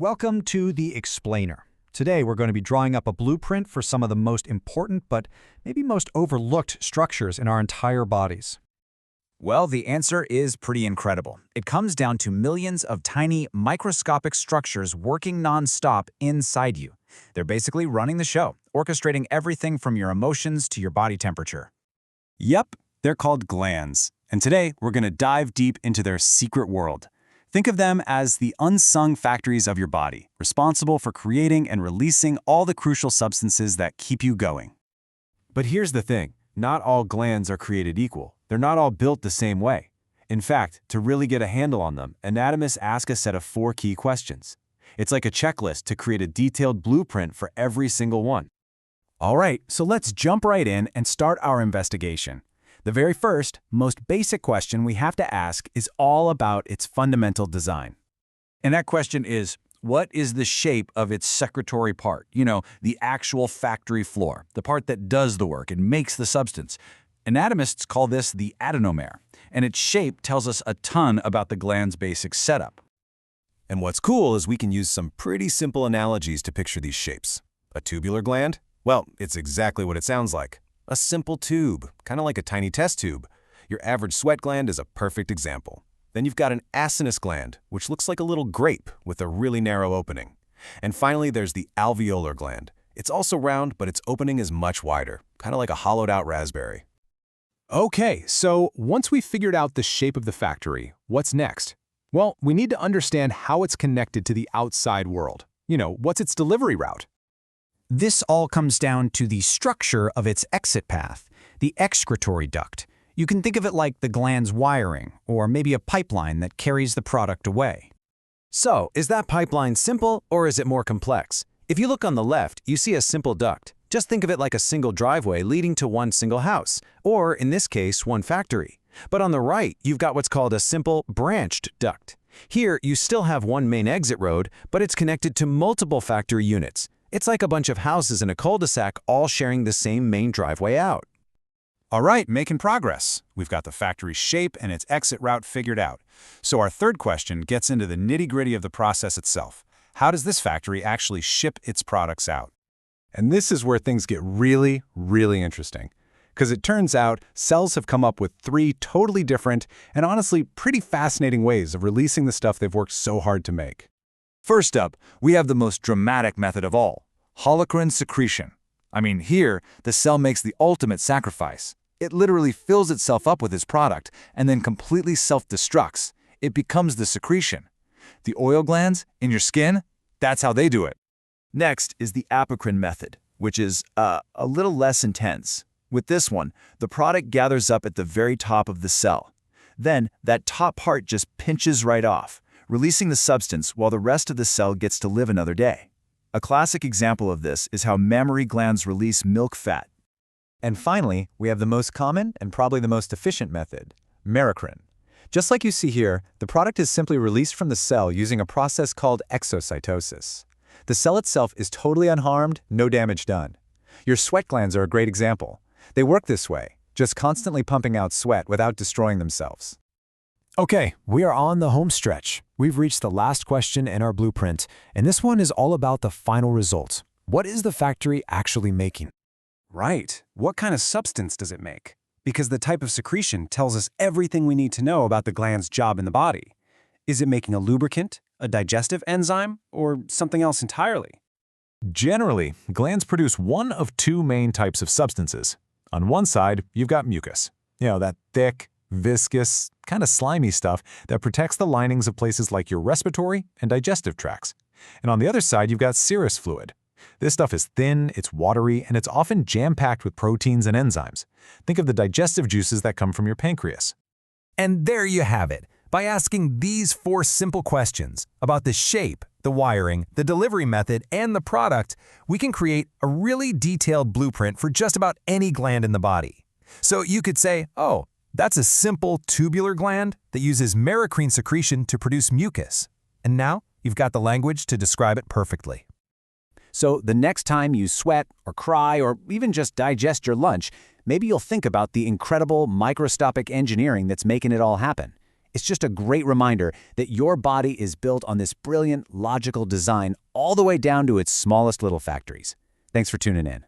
Welcome to The Explainer. Today we're going to be drawing up a blueprint for some of the most important but maybe most overlooked structures in our entire bodies. Well, the answer is pretty incredible. It comes down to millions of tiny, microscopic structures working non-stop inside you. They're basically running the show, orchestrating everything from your emotions to your body temperature. Yep, they're called glands. And today we're going to dive deep into their secret world. Think of them as the unsung factories of your body, responsible for creating and releasing all the crucial substances that keep you going. But here's the thing, not all glands are created equal. They're not all built the same way. In fact, to really get a handle on them, anatomists ask a set of 4 key questions. It's like a checklist to create a detailed blueprint for every single one. All right, so let's jump right in and start our investigation. The very first, most basic question we have to ask is all about its fundamental design. And that question is, what is the shape of its secretory part? The actual factory floor, the part that does the work and makes the substance. Anatomists call this the adenomere, and its shape tells us a ton about the gland's basic setup. And what's cool is we can use some pretty simple analogies to picture these shapes. A tubular gland? Well, it's exactly what it sounds like. A simple tube, kind of like a tiny test tube. Your average sweat gland is a perfect example. Then you've got an acinus gland, which looks like a little grape with a really narrow opening. And finally, there's the alveolar gland. It's also round, but its opening is much wider, kind of like a hollowed-out raspberry. Okay, so once we've figured out the shape of the factory, what's next? Well, we need to understand how it's connected to the outside world. What's its delivery route? This all comes down to the structure of its exit path, the excretory duct. You can think of it like the gland's wiring, or maybe a pipeline that carries the product away. So, is that pipeline simple or is it more complex? If you look on the left, you see a simple duct. Just think of it like a single driveway leading to one single house, or in this case, one factory. But on the right, you've got what's called a simple branched duct. Here, you still have one main exit road, but it's connected to multiple factory units. It's like a bunch of houses in a cul-de-sac all sharing the same main driveway out. All right, making progress. We've got the factory shape and its exit route figured out. So our third question gets into the nitty-gritty of the process itself. How does this factory actually ship its products out? And this is where things get really, really interesting. Because it turns out cells have come up with 3 totally different and honestly pretty fascinating ways of releasing the stuff they've worked so hard to make. First up, we have the most dramatic method of all, holocrine secretion. Here, the cell makes the ultimate sacrifice. It literally fills itself up with its product and then completely self-destructs. It becomes the secretion. The oil glands in your skin, that's how they do it. Next is the apocrine method, which is a little less intense. With this one, the product gathers up at the very top of the cell. Then, that top part just pinches right off, releasing the substance while the rest of the cell gets to live another day. A classic example of this is how mammary glands release milk fat. And finally, we have the most common and probably the most efficient method, merocrine. Just like you see here, the product is simply released from the cell using a process called exocytosis. The cell itself is totally unharmed, no damage done. Your sweat glands are a great example. They work this way, just constantly pumping out sweat without destroying themselves. Okay, we are on the home stretch. We've reached the last question in our blueprint, and this one is all about the final result. What is the factory actually making? Right. What kind of substance does it make? Because the type of secretion tells us everything we need to know about the gland's job in the body. Is it making a lubricant, a digestive enzyme, or something else entirely? Generally, glands produce one of 2 main types of substances. On one side, you've got mucus. That thick, viscous, kind of slimy stuff that protects the linings of places like your respiratory and digestive tracts. And on the other side, you've got serous fluid. This stuff is thin, it's watery, and it's often jam-packed with proteins and enzymes. Think of the digestive juices that come from your pancreas. And there you have it. By asking these 4 simple questions about the shape, the wiring, the delivery method, and the product, we can create a really detailed blueprint for just about any gland in the body. So you could say, oh, that's a simple tubular gland that uses merocrine secretion to produce mucus. And now you've got the language to describe it perfectly. So the next time you sweat or cry or even just digest your lunch, maybe you'll think about the incredible microscopic engineering that's making it all happen. It's just a great reminder that your body is built on this brilliant, logical design all the way down to its smallest little factories. Thanks for tuning in.